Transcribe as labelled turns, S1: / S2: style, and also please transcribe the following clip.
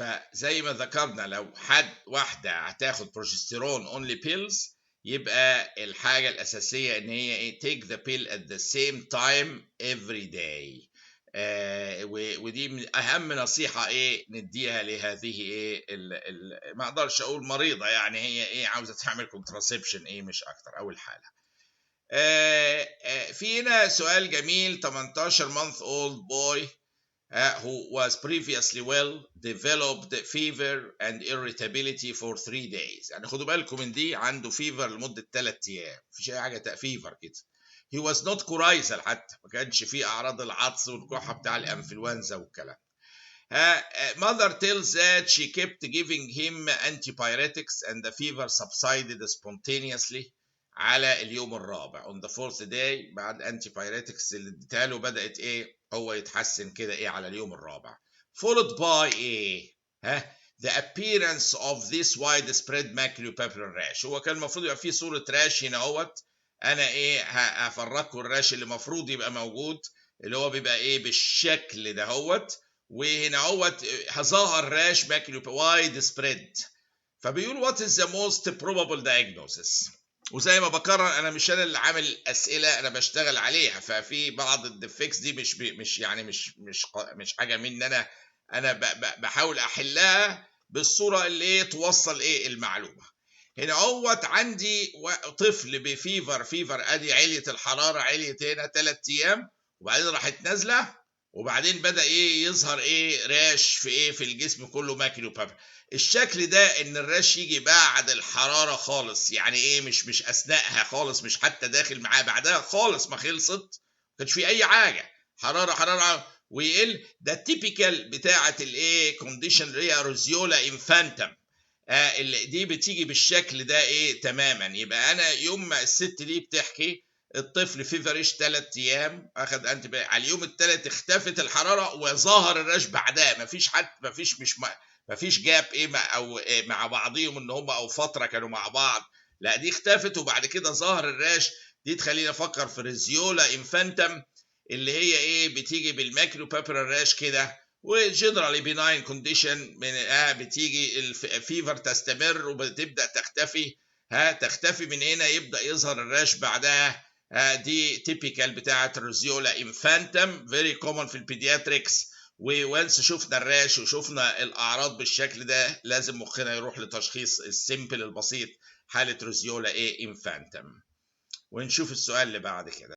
S1: فزي ما ذكرنا لو واحدة هتاخد بروجستيرون اونلي بيلز، يبقى الحاجة الأساسية إن هي إيه take the pill at the same time every day. ودي من أهم نصيحة إيه نديها لهذه إيه ما أقدرش أقول مريضة، يعني هي إيه عاوزة تعمل contraception إيه مش أكتر أول حالة. في هنا سؤال جميل. 18 month old boy who was previously well developed fever and irritability for 3 days. يعني خدوا بالكم من دي، عنده فيفر لمدة 3 أيام، مفيش أي حاجة فيفر كده. He was not coryzal حتى، ما كانش فيه أعراض العطس والكحة بتاع الأنفلونزا والكلام. Mother tells that she kept giving him antipyretics and the fever subsided spontaneously على اليوم الرابع. On the 4th day بعد antipyretics اللي اديتها له بدأت ايه هو يتحسن كده ايه على اليوم الرابع. Followed by ايه the appearance of this widespread maculopapular rash. هو كان المفروض يبقى فيه صورة راش هنا اهوت. انا ايه هفرجكم الراش اللي المفروض يبقى موجود، اللي هو بيبقى ايه بالشكل ده هوت، وهنا اهوت ظهر راش ماكيلو وايد سبريد. فبيقول وات از ذا موست بروبابل دايجنوسيس. وزي ما بكرر انا مش انا اللي عامل اسئله، انا بشتغل عليها، ففي بعض الديفكس دي مش يعني مش حاجه مني انا بحاول احلها بالصوره اللي ايه توصل ايه المعلومه. هنا اهوت عندي طفل بفيفر ادي عليه الحراره عليت هنا 3 ايام، وبعدين راحت نازله، وبعدين بدأ ايه يظهر ايه راش في ايه في الجسم كله ماكيلوبابر. الشكل ده ان الراش يجي بعد الحرارة خالص، يعني ايه مش اثناءها خالص، مش حتى داخل معاه بعدها خالص ما خلصت، ما كانش في اي حاجة، حرارة ويقل. ده التيبيكال بتاعة الايه كونديشن اللي هي روزيولا انفانتم. دي بتيجي بالشكل ده ايه تماما. يبقى انا يوم ما الست دي بتحكي الطفل فيفرش 3 ايام اخذ انتي على اليوم الثالث اختفت الحراره وظهر الراش بعدها، مفيش جاب ايه او إيه مع بعضهم ان هم او فتره كانوا مع بعض، لا دي اختفت وبعد كده ظهر الراش. دي تخلينا افكر في ريزيولا انفانتم اللي هي ايه بتيجي بالماكرو بابرال راش كده، وجنرالي بيناين كونديشن من بتيجي الفيفر تستمر وبتبدا تختفي من هنا يبدا يظهر الراش بعدها. دي تيبيكال بتاعه الريزيولا انفانتم فيري كومن في البيدياتريكس. وونس شفنا الراش وشفنا الاعراض بالشكل ده لازم مخنا يروح لتشخيص السيمبل البسيط حاله ريزيولا انفانتم. ونشوف السؤال اللي بعد كده.